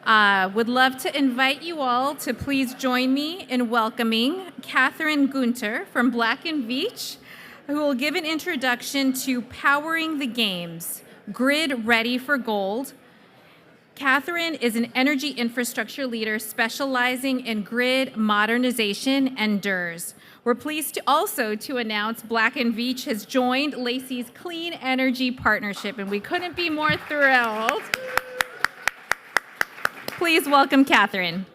Would love to invite you all to please join me in welcoming Catherine Guentert from Black & Veatch, who will give an introduction to Powering the Games, Grid Ready for Gold. Catherine is an energy infrastructure leader specializing in grid modernization and DERs. We're pleased to announce Black & Veatch has joined LACI's Clean Energy Partnership, and we couldn't be more thrilled. Please welcome Catherine.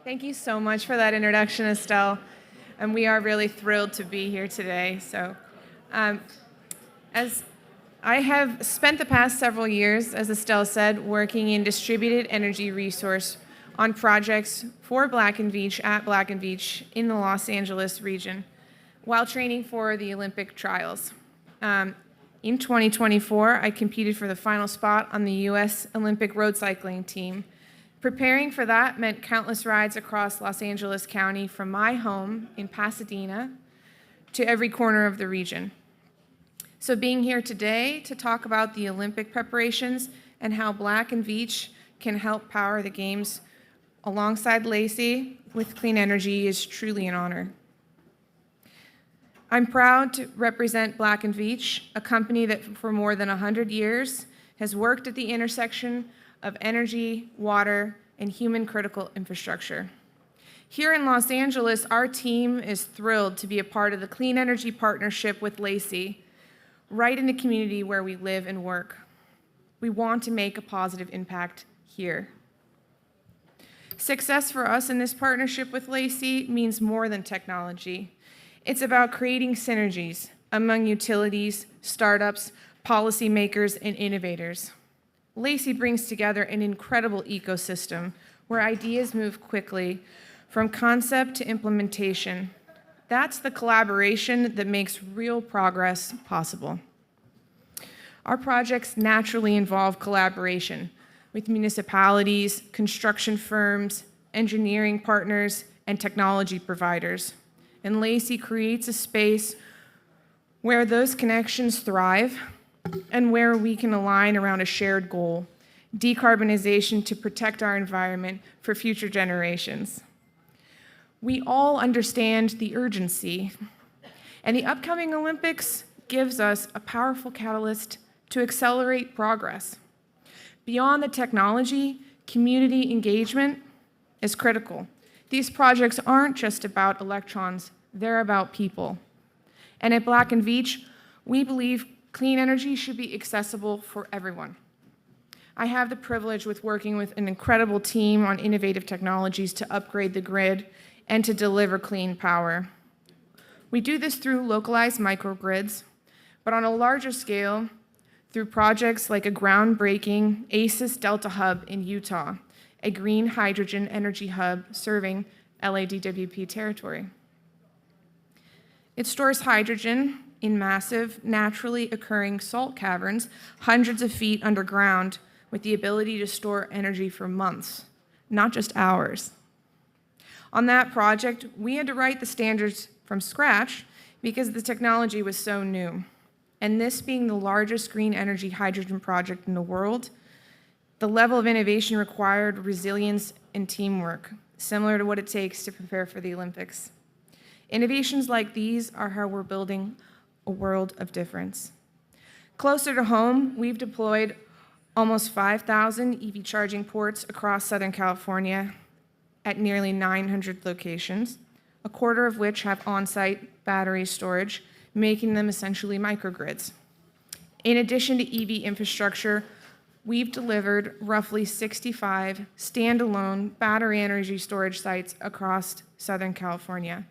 Thank you so much for that introduction, Estelle. And we are really thrilled to be here today. So, as I have spent the past several years, as Estelle said, working in distributed energy resource on projects for Black & Veatch at Black & Veatch in the Los Angeles region while training for the Olympic trials. In 2024, I competed for the final spot on the U.S. Olympic road cycling team. Preparing for that meant countless rides across Los Angeles County from my home in Pasadena to every corner of the region. So being here today to talk about the Olympic preparations and how Black & Veatch can help power the games alongside LACI with clean energy is truly an honor. I'm proud to represent Black & Veatch, a company that for more than 100 years has worked at the intersection of energy, water, and human critical infrastructure. Here in Los Angeles, our team is thrilled to be a part of the Clean Energy Partnership with LACI, right in the community where we live and work. We want to make a positive impact here. Success for us in this partnership with LACI means more than technology. It's about creating synergies among utilities, startups, policymakers, and innovators. LACI brings together an incredible ecosystem where ideas move quickly from concept to implementation. That's the collaboration that makes real progress possible. Our projects naturally involve collaboration with municipalities, construction firms, engineering partners, and technology providers. And LACI creates a space where those connections thrive and where we can align around a shared goal, decarbonization to protect our environment for future generations. We all understand the urgency, and the upcoming Olympics gives us a powerful catalyst to accelerate progress. Beyond the technology, community engagement is critical. These projects aren't just about electrons, they're about people. And at Black & Veatch, we believe clean energy should be accessible for everyone. I have the privilege with working with an incredible team on innovative technologies to upgrade the grid and to deliver clean power. We do this through localized microgrids, but on a larger scale, through projects like a groundbreaking ACES Delta Hub in Utah, a green hydrogen energy hub serving LADWP territory. It stores hydrogen in massive, naturally occurring salt caverns hundreds of feet underground with the ability to store energy for months, not just hours. On that project, we had to write the standards from scratch because the technology was so new. And this being the largest green energy hydrogen project in the world, the level of innovation required resilience and teamwork, similar to what it takes to prepare for the Olympics. Innovations like these are how we're building a world of difference. Closer to home, we've deployed almost 5,000 EV charging ports across Southern California at nearly 900 locations, a quarter of which have on-site battery storage, making them essentially microgrids. In addition to EV infrastructure, we've delivered roughly 65 standalone battery energy storage sites across Southern California.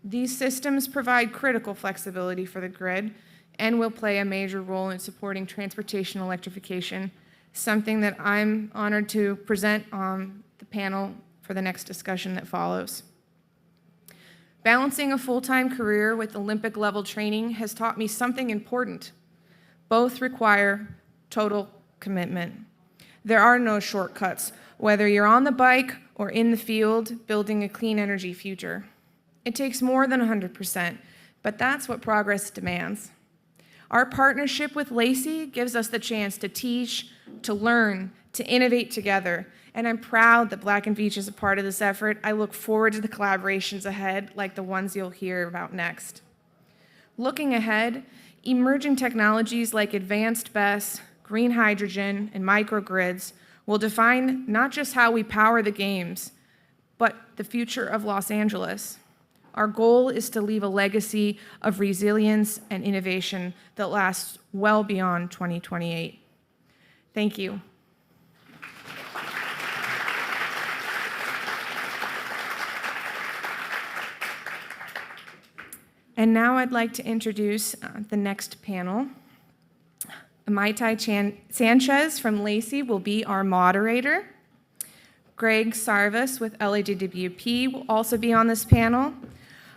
These systems provide critical flexibility for the grid and will play a major role in supporting transportation electrification, something that I'm honored to present on the panel for the next discussion that follows. Balancing a full-time career with Olympic-level training has taught me something important. Both require total commitment. There are no shortcuts, whether you're on the bike or in the field building a clean energy future. It takes more than 100%, but that's what progress demands. Our partnership with LACI gives us the chance to teach, to learn, to innovate together, and I'm proud that Black & Veatch is a part of this effort. I look forward to the collaborations ahead, like the ones you'll hear about next. Looking ahead, emerging technologies like advanced BESS, green hydrogen, and microgrids will define not just how we power the games, but the future of Los Angeles. Our goal is to leave a legacy of resilience and innovation that lasts well beyond 2028. Thank you. And now I'd like to introduce the next panel. Mayte Sanchez from LACI will be our moderator. Greg Sarvas with LADWP will also be on this panel.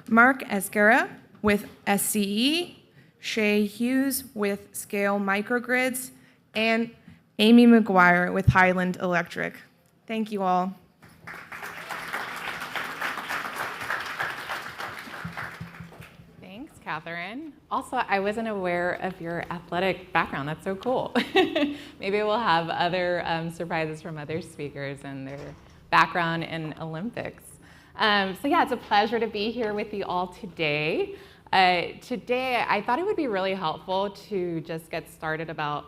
Mark Esguerra with SCE, Shea Hughes with Scale Microgrids, and Amy McGuire with Highland Electric. Thank you all. Thanks, Catherine. Also, I wasn't aware of your athletic background. That's so cool. Maybe we'll have other surprises from other speakers and their background in Olympics. So yeah, it's a pleasure to be here with you all today. Today, I thought it would be really helpful to just get started about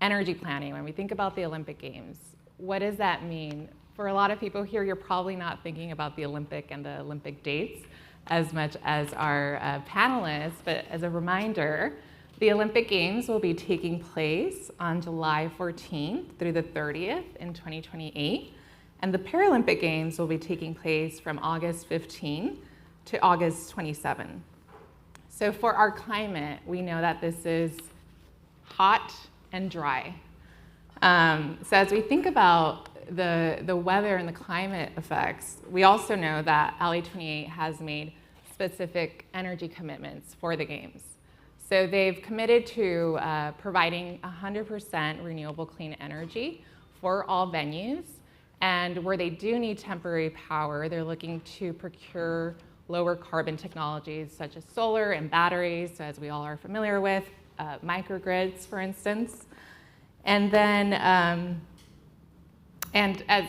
energy planning. When we think about the Olympic Games, what does that mean? For a lot of people here, you're probably not thinking about the Olympic and the Olympic dates as much as our panelists, but as a reminder, the Olympic Games will be taking place on July 14th through the 30th in 2028. And the Paralympic Games will be taking place from August 15 to August 27. So for our climate, we know that this is hot and dry. So as we think about the weather and the climate effects, we also know that LA28 has made specific energy commitments for the Games. So they've committed to providing 100% renewable clean energy for all venues. And where they do need temporary power, they're looking to procure lower carbon technologies such as solar and batteries, so as we all are familiar with, microgrids, for instance. And then,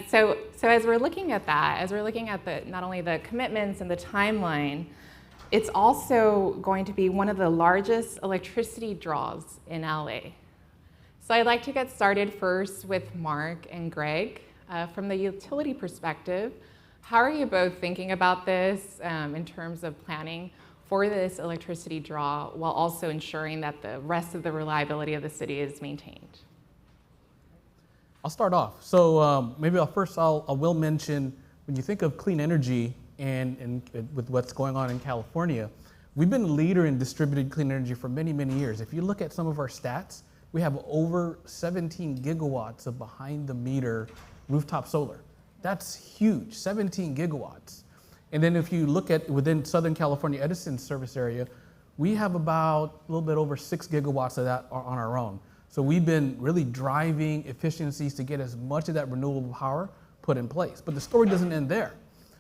so as we're looking at that, as we're looking at not only the commitments and the timeline, it's also going to be one of the largest electricity draws in LA. So I'd like to get started first with Mark and Greg. From the utility perspective, how are you both thinking about this in terms of planning for this electricity draw while also ensuring that the rest of the reliability of the city is maintained? I'll start off. So maybe I will mention, when you think of clean energy and with what's going on in California, we've been a leader in distributed clean energy for many, many years. If you look at some of our stats, we have over 17 gigawatts of behind the meter rooftop solar. That's huge, 17 gigawatts. And then if you look at within Southern California Edison service area, we have about a little bit over 6 gigawatts of that on our own. So we've been really driving efficiencies to get as much of that renewable power put in place. But the story doesn't end there.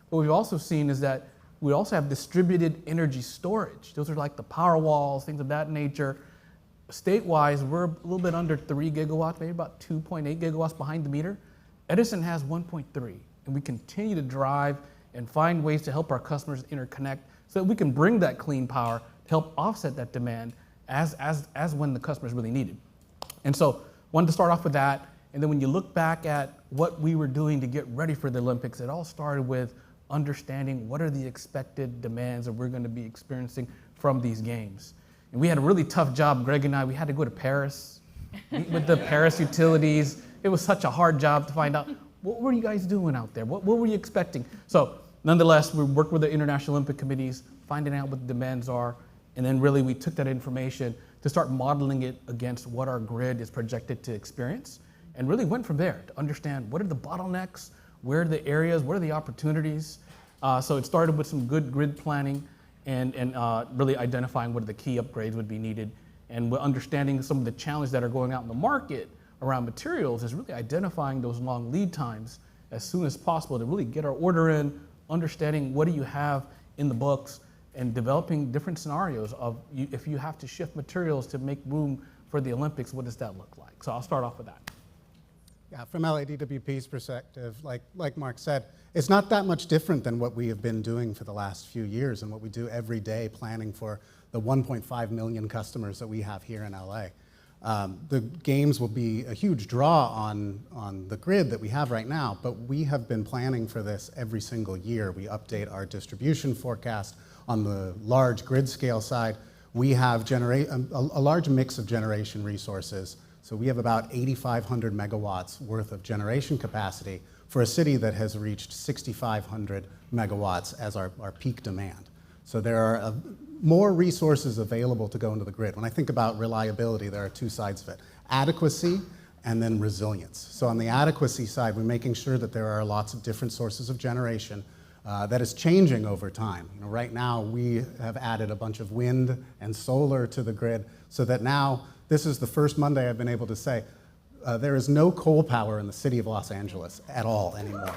What we've also seen is that we also have distributed energy storage. Those are like the power walls, things of that nature. State-wise, we're a little bit under 3 gigawatts, maybe about 2.8 gigawatts behind the meter. Edison has 1.3, and we continue to drive and find ways to help our customers interconnect so that we can bring that clean power to help offset that demand as when the customers really need it. And so wanted to start off with that, and then when you look back at what we were doing to get ready for the Olympics, it all started with understanding what are the expected demands that we're going to be experiencing from these games. And we had a really tough job, Greg and I. We had to go to Paris, meet with the Paris utilities. It was such a hard job to find out, what were you guys doing out there? What were you expecting? So nonetheless, we worked with the International Olympic Committees, finding out what the demands are, and then really we took that information to start modeling it against what our grid is projected to experience, and really went from there to understand what are the bottlenecks, where are the areas, what are the opportunities. So it started with some good grid planning and really identifying what the key upgrades would be needed, and understanding some of the challenges that are going out in the market around materials is really identifying those long lead times as soon as possible to really get our order in, understanding what do you have in the books, and developing different scenarios of if you have to shift materials to make room for the Olympics, what does that look like? So I'll start off with that. Yeah, from LADWP's perspective, like Mark said, it's not that much different than what we have been doing for the last few years and what we do every day planning for the 1.5 million customers that we have here in LA. The games will be a huge draw on the grid that we have right now, but we have been planning for this every single year. We update our distribution forecast. On the large grid scale side, we have a large mix of generation resources. So we have about 8,500 megawatts worth of generation capacity for a city that has reached 6,500 megawatts as our peak demand. So there are more resources available to go into the grid. When I think about reliability, there are two sides of it: adequacy and then resilience. So on the adequacy side, we're making sure that there are lots of different sources of generation that is changing over time. Right now, we have added a bunch of wind and solar to the grid so that now, this is the first Monday I've been able to say, there is no coal power in the city of Los Angeles at all anymore.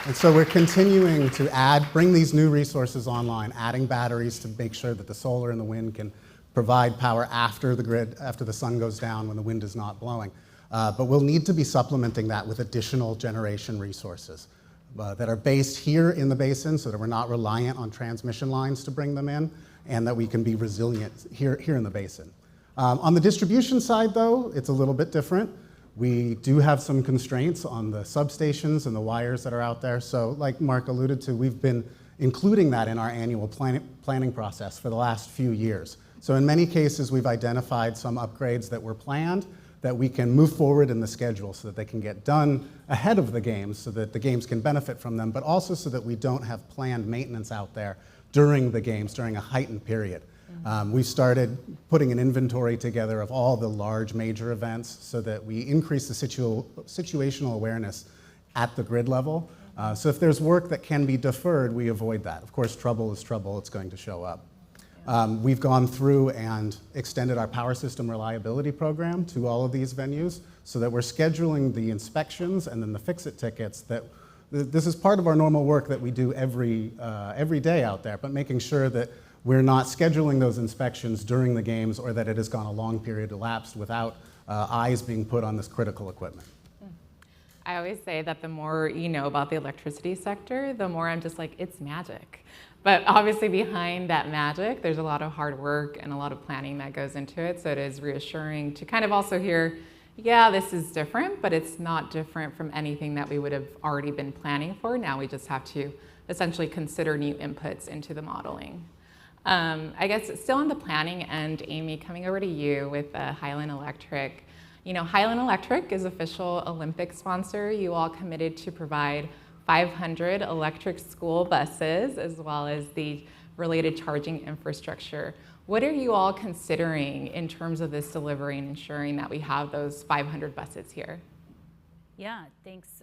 And so we're continuing to bring these new resources online, adding batteries to make sure that the solar and the wind can provide power after the grid, after the sun goes down when the wind is not blowing. But we'll need to be supplementing that with additional generation resources that are based here in the basin so that we're not reliant on transmission lines to bring them in, and that we can be resilient here in the basin. On the distribution side, though, it's a little bit different. We do have some constraints on the substations and the wires that are out there. So like Mark alluded to, we've been including that in our annual planning process for the last few years. So in many cases, we've identified some upgrades that were planned that we can move forward in the schedule so that they can get done ahead of the games so that the games can benefit from them, but also so that we don't have planned maintenance out there during the games, during a heightened period. We started putting an inventory together of all the large major events so that we increase the situational awareness at the grid level. So if there's work that can be deferred, we avoid that. Of course, trouble is trouble, it's going to show up. We've gone through and extended our power system reliability program to all of these venues so that we're scheduling the inspections and then the fix-it tickets. This is part of our normal work that we do every day out there, but making sure that we're not scheduling those inspections during the games or that it has gone a long period elapsed without eyes being put on this critical equipment. I always say that the more you know about the electricity sector, the more I'm just like, it's magic. But obviously behind that magic, there's a lot of hard work and a lot of planning that goes into it. So it is reassuring to kind of also hear, yeah, this is different, but it's not different from anything that we would have already been planning for. Now we just have to essentially consider new inputs into the modeling. I guess still on the planning end, Amy, coming over to you with Highland Electric. You know, Highland Electric is official Olympic sponsor. You all committed to provide 500 electric school buses as well as the related charging infrastructure. What are you all considering in terms of this delivery and ensuring that we have those 500 buses here? Yeah, thanks.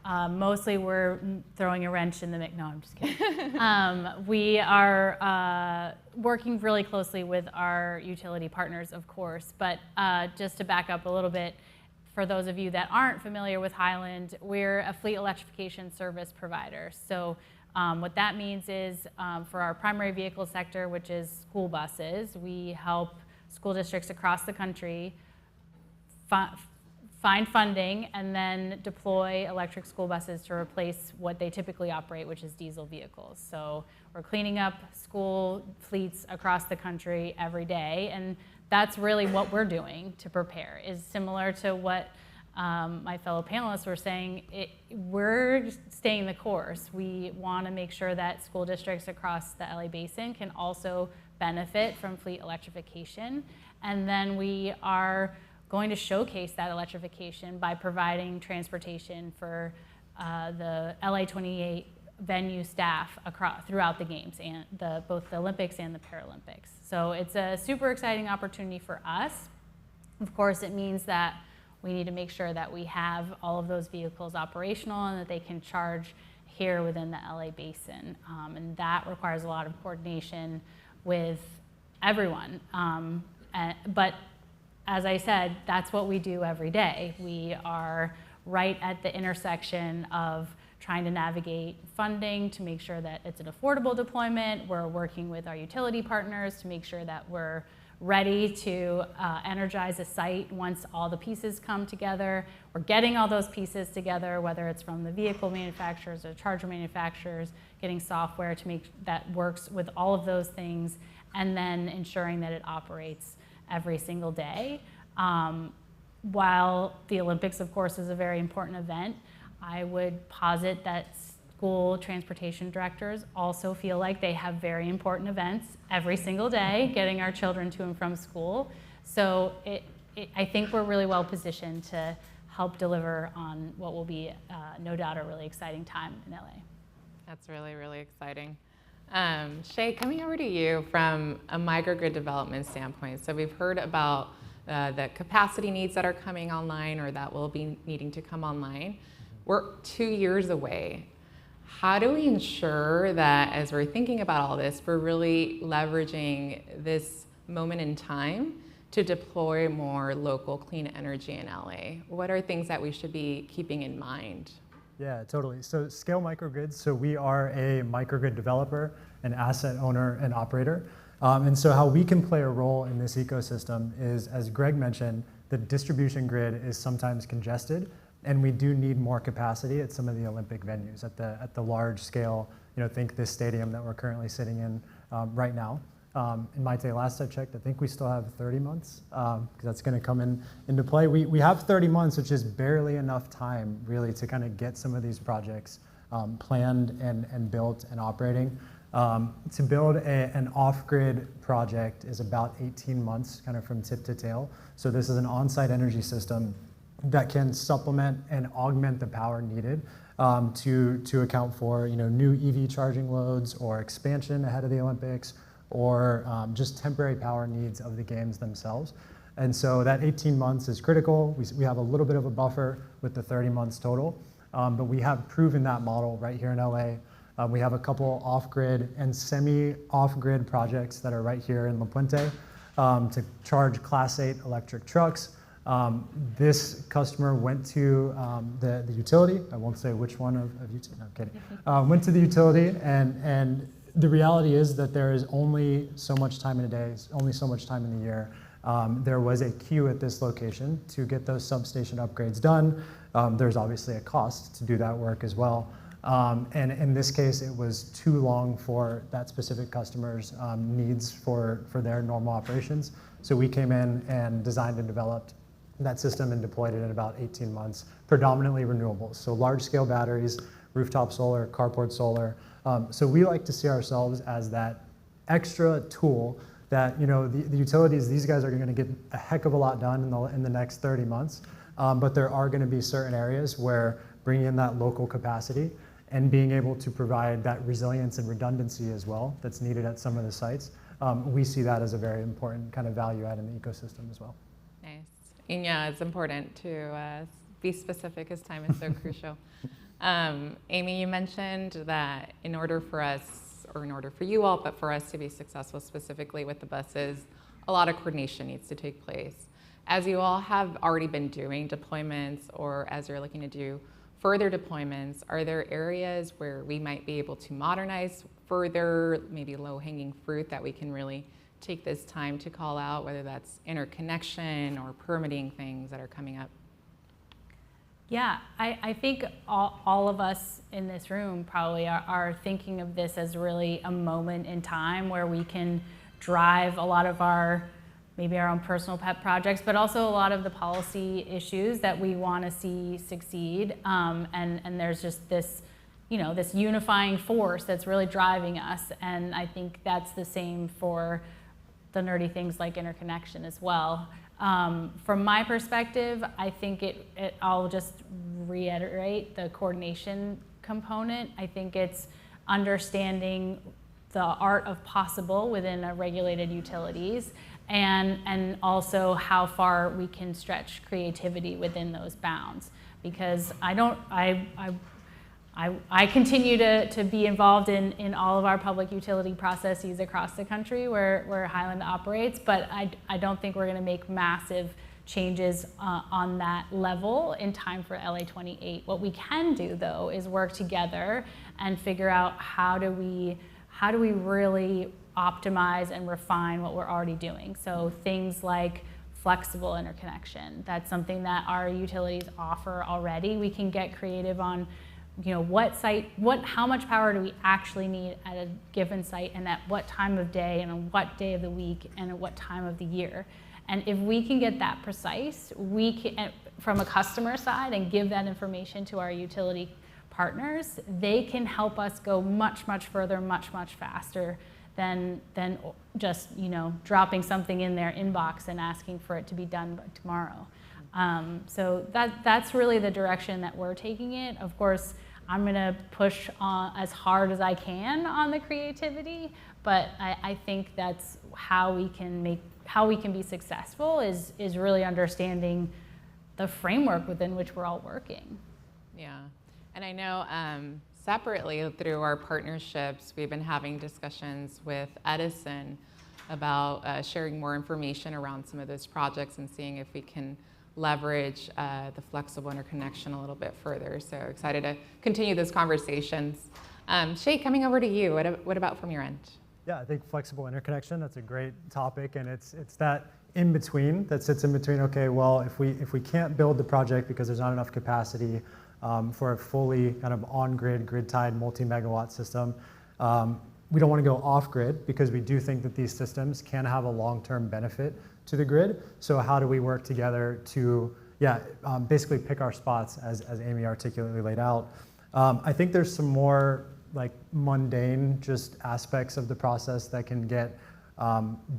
Mostly we're throwing a wrench in the mix. No, I'm just kidding. We are working really closely with our utility partners, of course, but just to back up a little bit, for those of you that aren't familiar with Highland, we're a fleet electrification service provider. So what that means is for our primary vehicle sector, which is school buses, we help school districts across the country find funding and then deploy electric school buses to replace what they typically operate, which is diesel vehicles. So we're cleaning up school fleets across the country every day, and that's really what we're doing to prepare. Is similar to what my fellow panelists were saying. We're staying the course. We want to make sure that school districts across the LA Basin can also benefit from fleet electrification, and then we are going to showcase that electrification by providing transportation for the LA 28 venue staff throughout the games, and both the Olympics and the Paralympics. So it's a super exciting opportunity for us. Of course, it means that we need to make sure that we have all of those vehicles operational and that they can charge here within the LA Basin. And that requires a lot of coordination with everyone. But as I said, that's what we do every day. We are right at the intersection of trying to navigate funding to make sure that it's an affordable deployment. We're working with our utility partners to make sure that we're ready to energize a site once all the pieces come together. We're getting all those pieces together, whether it's from the vehicle manufacturers or charger manufacturers, getting software to make that works with all of those things, and then ensuring that it operates every single day. While the Olympics, of course, is a very important event, I would posit that school transportation directors also feel like they have very important events every single day, getting our children to and from school. So I think we're really well positioned to help deliver on what will be, no doubt, a really exciting time in LA. That's really, really exciting. Shea, coming over to you from a microgrid development standpoint. So we've heard about the capacity needs that are coming online or that will be needing to come online. We're 2 years away. How do we ensure that as we're thinking about all this, we're really leveraging this moment in time to deploy more local clean energy in LA? What are things that we should be keeping in mind? Yeah, totally. So Scale Microgrids, so we are a microgrid developer, an asset owner and operator. And so how we can play a role in this ecosystem is, as Greg mentioned, the distribution grid is sometimes congested, and we do need more capacity at some of the Olympic venues at the large scale. Think this stadium that we're currently sitting in right now. In Mayte, last I checked, I think we still have 30 months because that's going to come into play. We have 30 months, which is barely enough time really to kind of get some of these projects planned and built and operating. To build an off-grid project is about 18 months kind of from tip to tail. So this is an on-site energy system that can supplement and augment the power needed to account for new EV charging loads or expansion ahead of the Olympics, or just temporary power needs of the games themselves. And so that 18 months is critical. We have a little bit of a buffer with the 30 months total, but we have proven that model right here in LA. We have a couple off-grid and semi-off-grid projects that are right here in La Puente to charge Class 8 electric trucks. This customer went to the utility. I won't say which one of utility, no, I'm kidding. Went to the utility, and the reality is that there is only so much time in a day, only so much time in the year. There was a queue at this location to get those substation upgrades done. There's obviously a cost to do that work as well. And in this case, it was too long for that specific customer's needs for their normal operations. So we came in and designed and developed that system and deployed it in about 18 months, predominantly renewables. So large-scale batteries, rooftop solar, carport solar. So we like to see ourselves as that extra tool that the utilities, these guys are going to get a heck of a lot done in the next 30 months. But there are going to be certain areas where bringing in that local capacity and being able to provide that resilience and redundancy as well that's needed at some of the sites, we see that as a very important kind of value add in the ecosystem as well. Nice. And yeah, it's important to be specific as time is so crucial. Amy, you mentioned that in order for us, or in order for you all, but for us to be successful specifically with the buses, a lot of coordination needs to take place. As you all have already been doing deployments, or as you're looking to do further deployments, are there areas where we might be able to modernize further, maybe low-hanging fruit that we can really take this time to call out, whether that's interconnection or permitting things that are coming up? Yeah, I think all of us in this room probably are thinking of this as really a moment in time where we can drive a lot of maybe our own personal pet projects, but also a lot of the policy issues that we want to see succeed. And there's just this, this unifying force that's really driving us. And I think that's the same for the nerdy things like interconnection as well. From my perspective, I think I'll just reiterate the coordination component. I think it's understanding the art of possible within a regulated utilities, and also how far we can stretch creativity within those bounds. Because I continue to be involved in all of our public utility processes across the country where Highland operates, but I don't think we're going to make massive changes on that level in time for LA28. What we can do, though, is work together and figure out how do we really optimize and refine what we're already doing. So things like flexible interconnection, that's something that our utilities offer already. We can get creative on, how much power do we actually need at a given site, and at what time of day, and on what day of the week, and at what time of the year. And if we can get that precise, we can, from a customer side, and give that information to our utility partners, they can help us go much, much further, much, much faster than just dropping something in their inbox and asking for it to be done by tomorrow. So that's really the direction that we're taking it. Of course, I'm going to push as hard as I can on the creativity, but I think that's how we can be successful is really understanding the framework within which we're all working. Yeah, and I know separately through our partnerships, we've been having discussions with Edison about sharing more information around some of those projects and seeing if we can leverage the flexible interconnection a little bit further. So excited to continue those conversations. Shea, coming over to you, what about from your end? Yeah, I think flexible interconnection, that's a great topic, and it's that in between, that sits in between, okay, well, if we can't build the project because there's not enough capacity for a fully kind of on-grid, grid-tied, multi-megawatt system, we don't want to go off-grid because we do think that these systems can have a long-term benefit to the grid. So how do we work together to, basically pick our spots as Amy articulately laid out. I think there's some more like mundane just aspects of the process that can get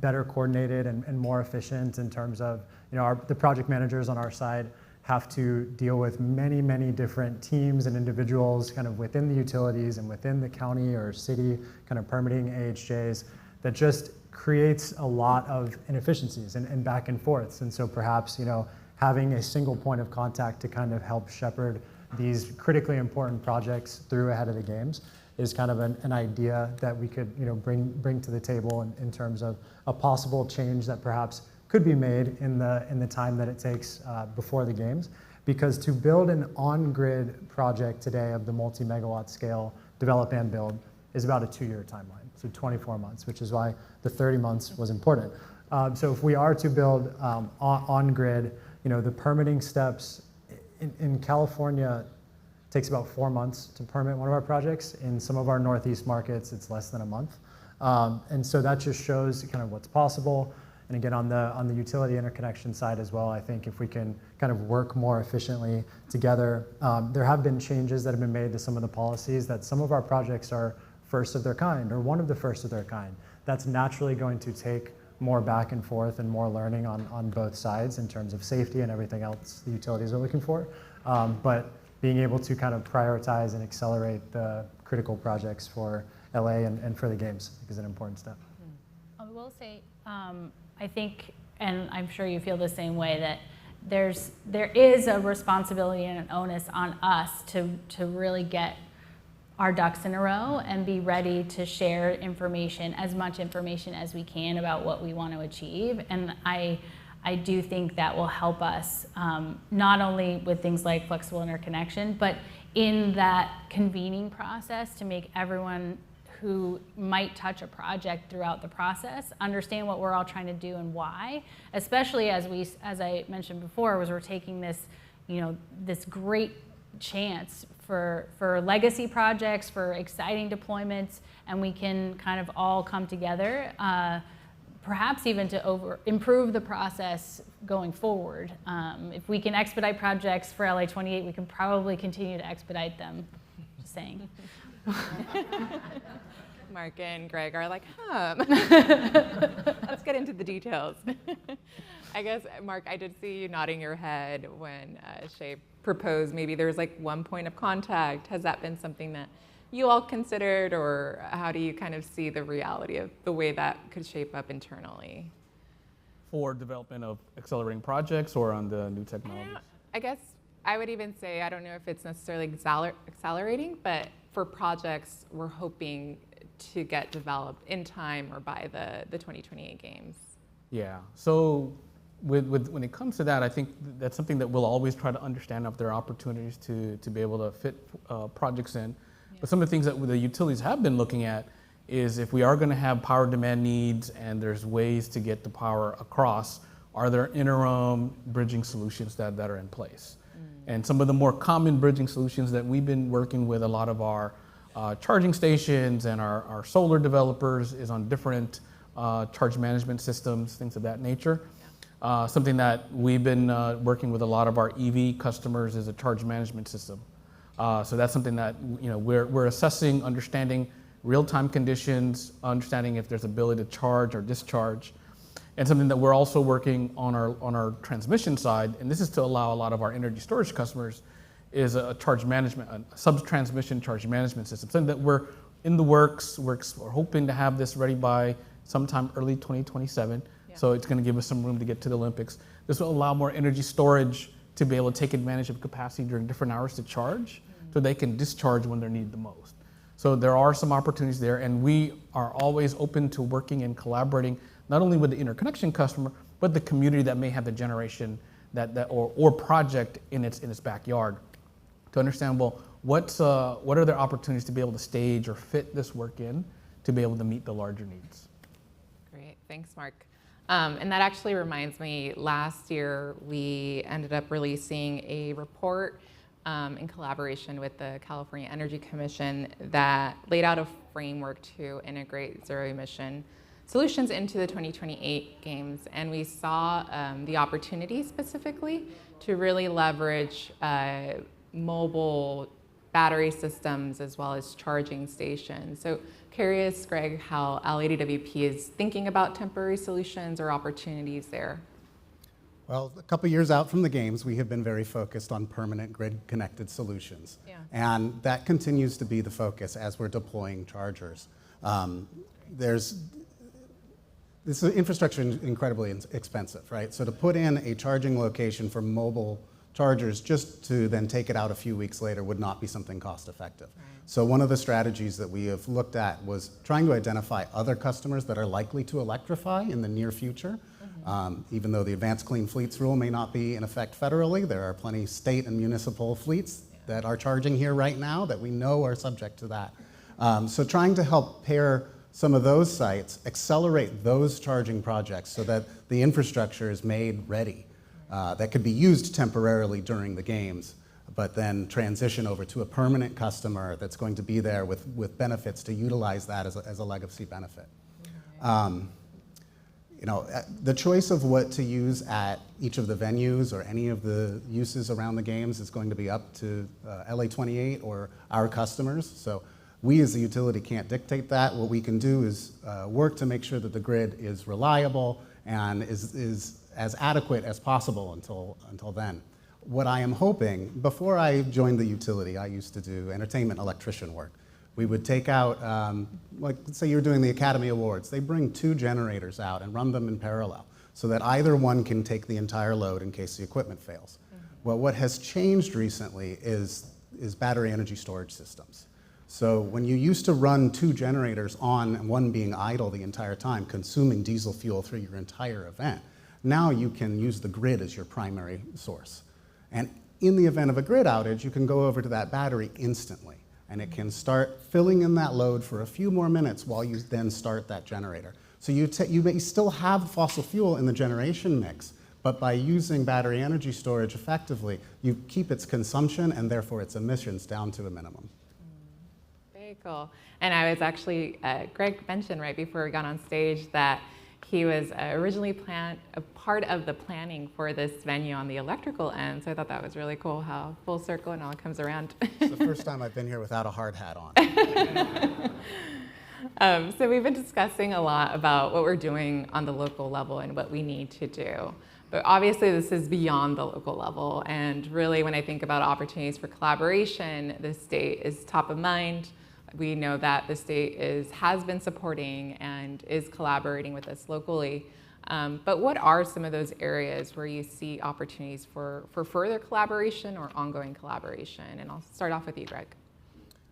better coordinated and more efficient in terms of, the project managers on our side have to deal with many, many different teams and individuals kind of within the utilities and within the county or city kind of permitting AHJs that just creates a lot of inefficiencies and back and forths. And so perhaps, having a single point of contact to kind of help shepherd these critically important projects through ahead of the games is kind of an idea that we could bring to the table in terms of a possible change that perhaps could be made in the time that it takes before the games. Because to build an on-grid project today of the multi-megawatt scale, develop and build, is about a 2-year timeline, so 24 months, which is why the 30 months was important. So if we are to build on-grid, the permitting steps in California takes about 4 months to permit one of our projects. In some of our Northeast markets, it's less than a month. And so that just shows kind of what's possible. And again, on the utility interconnection side as well, I think if we can kind of work more efficiently together, there have been changes that have been made to some of the policies that some of our projects are first of their kind or one of the first of their kind. That's naturally going to take more back and forth and more learning on both sides in terms of safety and everything else the utilities are looking for. But being able to kind of prioritize and accelerate the critical projects for LA and for the games is an important step. I will say, I think, and I'm sure you feel the same way, that there is a responsibility and an onus on us to really get our ducks in a row and be ready to share information, as much information as we can about what we want to achieve. And I do think that will help us, not only with things like flexible interconnection, but in that convening process to make everyone who might touch a project throughout the process understand what we're all trying to do and why, especially as I mentioned before, we're taking this, this great chance for legacy projects, for exciting deployments, and we can kind of all come together, perhaps even to improve the process going forward. If we can expedite projects for LA28, we can probably continue to expedite them, just saying. Mark and Greg are like, let's get into the details. I guess, Mark, I did see you nodding your head when Shea proposed maybe there's like one point of contact. Has that been something that you all considered, or how do you kind of see the reality of the way that could shape up internally? For development of accelerating projects or on the new technologies? I guess I would even say, I don't know if it's necessarily accelerating, but for projects, we're hoping to get developed in time or by the 2028 games. Yeah, so when it comes to that, I think that's something that we'll always try to understand if there are opportunities to be able to fit projects in. Yeah. But some of the things that the utilities have been looking at is if we are going to have power demand needs and there's ways to get the power across, are there interim bridging solutions that are in place? And some of the more common bridging solutions that we've been working with a lot of our charging stations and our solar developers is on different charge management systems, things of that nature. Something that we've been working with a lot of our EV customers is a charge management system. So that's something that we're assessing, understanding real-time conditions, understanding if there's ability to charge or discharge, and something that we're also working on our transmission side, and this is to allow a lot of our energy storage customers, is a charge management, a sub-transmission charge management system, something that we're in the works. We're hoping to have this ready by sometime early 2027. Yeah. So it's going to give us some room to get to the Olympics. This will allow more energy storage to be able to take advantage of capacity during different hours to charge, so they can discharge when they're needed the most. So there are some opportunities there, and we are always open to working and collaborating not only with the interconnection customer, but the community that may have the generation or project in its backyard, to understand, well, what are their opportunities to be able to stage or fit this work in to be able to meet the larger needs. Great, thanks, Mark. And that actually reminds me, last year we ended up releasing a report in collaboration with the California Energy Commission that laid out a framework to integrate zero emission solutions into the 2028 games. And we saw the opportunity specifically to really leverage mobile battery systems as well as charging stations. So curious, Greg, how LADWP is thinking about temporary solutions or opportunities there. Well, a couple years out from the games, we have been very focused on permanent grid-connected solutions. Yeah. And that continues to be the focus as we're deploying chargers. This infrastructure is incredibly expensive, right? So to put in a charging location for mobile chargers just to then take it out a few weeks later would not be something cost effective. Right. So one of the strategies that we have looked at was trying to identify other customers that are likely to electrify in the near future. Even though the Advanced Clean Fleets rule may not be in effect federally, there are plenty state and municipal fleets that are charging here right now that we know are subject to that. So trying to help pair some of those sites, accelerate those charging projects so that the infrastructure is made ready, that could be used temporarily during the games, but then transition over to a permanent customer that's going to be there with benefits to utilize that as a legacy benefit. The choice of what to use at each of the venues or any of the uses around the games is going to be up to LA28 or our customers. So we as a utility can't dictate that. What we can do is work to make sure that the grid is reliable and is as adequate as possible until then. What I am hoping, before I joined the utility, I used to do entertainment electrician work. We would take out, like say you're doing the Academy Awards, they bring 2 generators out and run them in parallel so that either one can take the entire load in case the equipment fails. Well, what has changed recently is battery energy storage systems. So when you used to run 2 generators on and one being idle the entire time, consuming diesel fuel through your entire event, now you can use the grid as your primary source. And in the event of a grid outage, you can go over to that battery instantly. And it can start filling in that load for a few more minutes while you then start that generator. So you may still have fossil fuel in the generation mix, but by using battery energy storage effectively, you keep its consumption and therefore its emissions down to a minimum. Very cool. And I was actually, Greg mentioned right before we got on stage that he was originally a part of the planning for this venue on the electrical end, so I thought that was really cool how full circle and all comes around. It's the first time I've been here without a hard hat on. So we've been discussing a lot about what we're doing on the local level and what we need to do. But obviously this is beyond the local level, and really when I think about opportunities for collaboration, the state is top of mind. We know that the state has been supporting and is collaborating with us locally. But what are some of those areas where you see opportunities for further collaboration or ongoing collaboration? And I'll start off with you, Greg.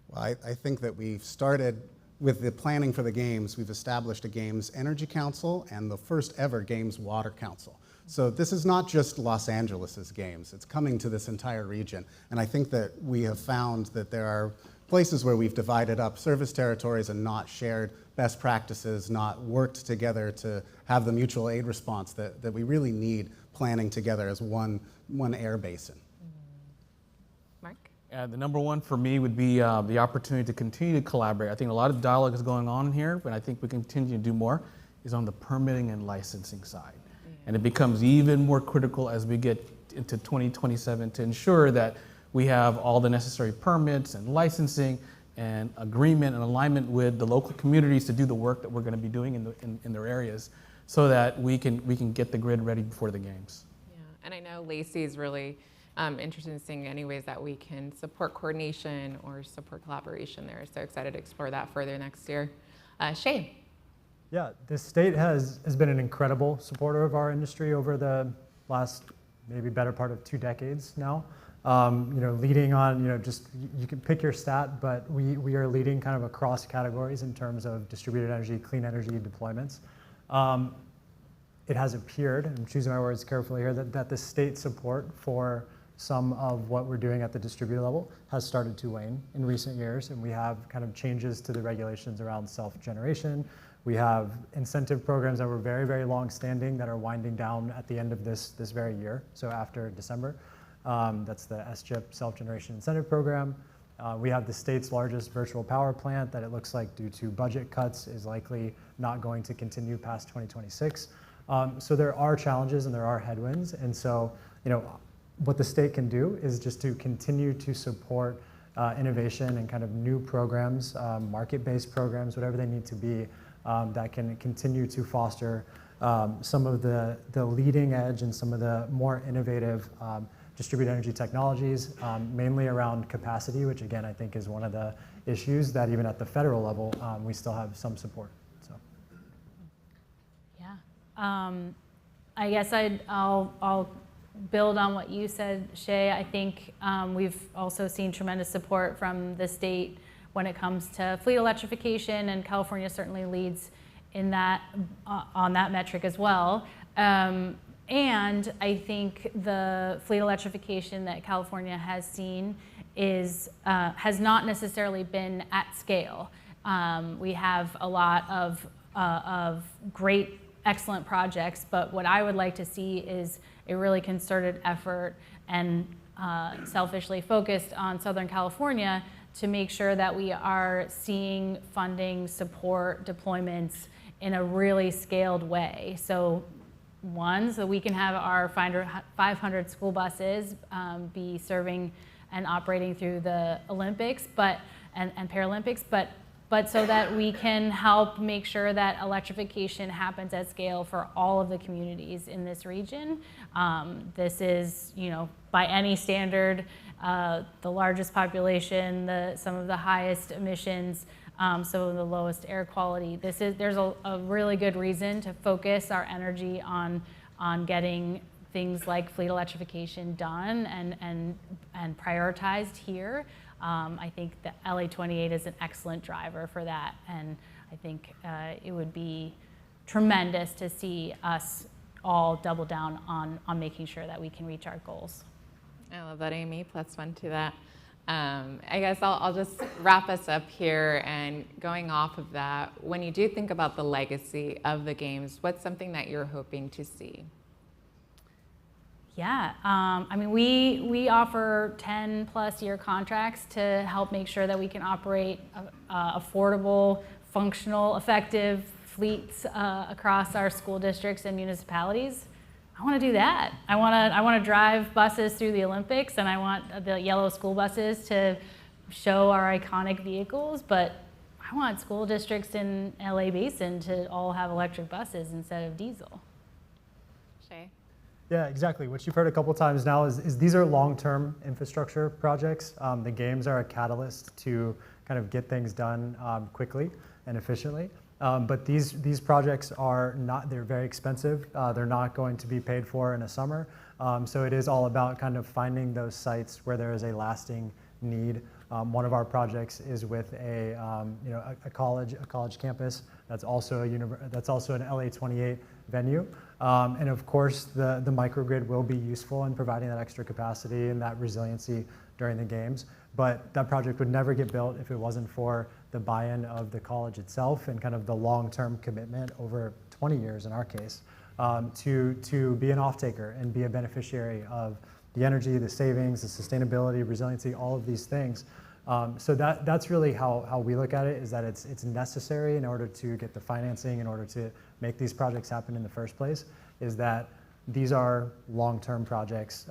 Well, I think that we've started with the planning for the games. We've established a Games Energy Council and the first ever Games Water Council. So this is not just Los Angeles's games, it's coming to this entire region. And I think that we have found that there are places where we've divided up service territories and not shared best practices, not worked together to have the mutual aid response that we really need planning together as one air basin. Mark? The number one for me would be the opportunity to continue to collaborate. I think a lot of dialogue is going on here, but I think we continue to do more, is on the permitting and licensing side. And it becomes even more critical as we get into 2027 to ensure that we have all the necessary permits and licensing and agreement and alignment with the local communities to do the work that we're going to be doing in their areas, so that we can get the grid ready before the games. Yeah, and I know LACI is really interested in seeing any ways that we can support coordination or support collaboration there. So excited to explore that further next year. Shea? Yeah, the state has been an incredible supporter of our industry over the last maybe better part of 2 decades now. Leading on, just you can pick your stat, but we are leading kind of across categories in terms of distributed energy, clean energy deployments. It has appeared, and I'm choosing my words carefully here, that the state support for some of what we're doing at the distributed level has started to wane in recent years, and we have kind of changes to the regulations around self-generation. We have incentive programs that were very, very long-standing that are winding down at the end of this very year, so after December. That's the SGIP Self-Generation Incentive Program. We have the state's largest virtual power plant that it looks like, due to budget cuts, is likely not going to continue past 2026. So there are challenges and there are headwinds. And so, what the state can do is just to continue to support innovation and kind of new programs, market-based programs, whatever they need to be, that can continue to foster some of the leading edge and some of the more innovative distributed energy technologies, mainly around capacity, which again, I think is one of the issues that even at the federal level, we still have some support. So. Yeah, I guess I'll build on what you said, Shea. I think we've also seen tremendous support from the state when it comes to fleet electrification, and California certainly leads in that on that metric as well. And I think the fleet electrification that California has seen has not necessarily been at scale. We have a lot of great, excellent projects, but what I would like to see is a really concerted effort and selfishly focused on Southern California to make sure that we are seeing funding, support, deployments in a really scaled way. So we can have our 500 school buses be serving and operating through the Olympics, and Paralympics, but so that we can help make sure that electrification happens at scale for all of the communities in this region. This is, by any standard, the largest population, some of the highest emissions, some of the lowest air quality. There's a really good reason to focus our energy on getting things like fleet electrification done and prioritized here. I think that LA28 is an excellent driver for that, and I think it would be tremendous to see us all double down on making sure that we can reach our goals. I love that, Amy. +1 to that. I guess I'll just wrap us up here, and going off of that, when you do think about the legacy of the games, what's something that you're hoping to see? Yeah, I mean, we offer 10+ year contracts to help make sure that we can operate affordable, functional, effective fleets across our school districts and municipalities. I want to do that. I want to drive buses through the Olympics, and I want the yellow school buses to show our iconic vehicles, but I want school districts in LA Basin to all have electric buses instead of diesel. Shea? Yeah, exactly. What you've heard a couple times now is these are long-term infrastructure projects. The games are a catalyst to kind of get things done quickly and efficiently. But these projects are not, they're very expensive. They're not going to be paid for in a summer. So it is all about kind of finding those sites where there is a lasting need. One of our projects is with a college campus that's also an LA28 venue. And of course, the microgrid will be useful in providing that extra capacity and that resiliency during the games. But that project would never get built if it wasn't for the buy-in of the college itself and kind of the long-term commitment over 20 years in our case to be an off-taker and be a beneficiary of the energy, the savings, the sustainability, resiliency, all of these things. So that's really how we look at it, is that it's necessary in order to get the financing, in order to make these projects happen in the first place, is that these are long-term projects.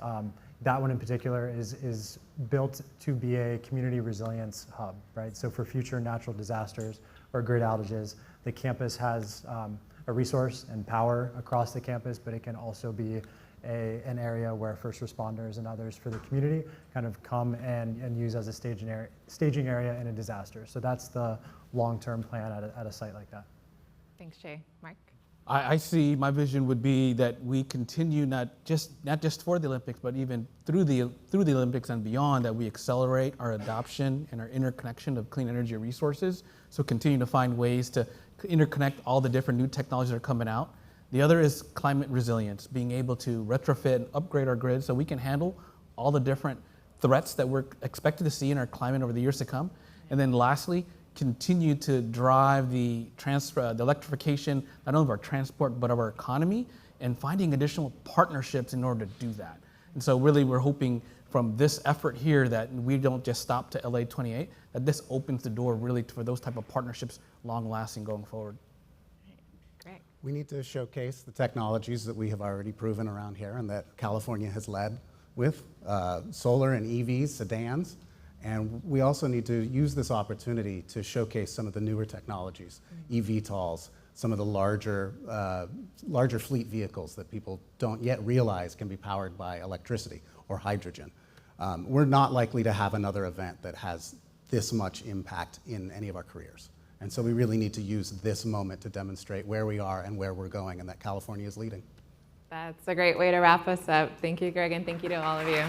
That one in particular is built to be a community resilience hub, right? So for future natural disasters or grid outages, the campus has a resource and power across the campus, but it can also be an area where first responders and others for the community kind of come and use as a staging area in a disaster. So that's the long-term plan at a site like that. Thanks, Shea. Mark? I see, my vision would be that we continue not just for the Olympics, but even through the Olympics and beyond, that we accelerate our adoption and our interconnection of clean energy resources. So continue to find ways to interconnect all the different new technologies that are coming out. The other is climate resilience, being able to retrofit and upgrade our grid so we can handle all the different threats that we're expected to see in our climate over the years to come. And then lastly, continue to drive the electrification, not only of our transport, but of our economy, and finding additional partnerships in order to do that. And so really we're hoping from this effort here that we don't just stop to LA28, that this opens the door really for those type of partnerships long lasting going forward. Great. We need to showcase the technologies that we have already proven around here and that California has led with, solar and EVs, sedans. And we also need to use this opportunity to showcase some of the newer technologies, eVTOLs, some of the larger fleet vehicles that people don't yet realize can be powered by electricity or hydrogen. We're not likely to have another event that has this much impact in any of our careers. And so we really need to use this moment to demonstrate where we are and where we're going, and that California is leading. That's a great way to wrap us up. Thank you, Greg, and thank you to all of you.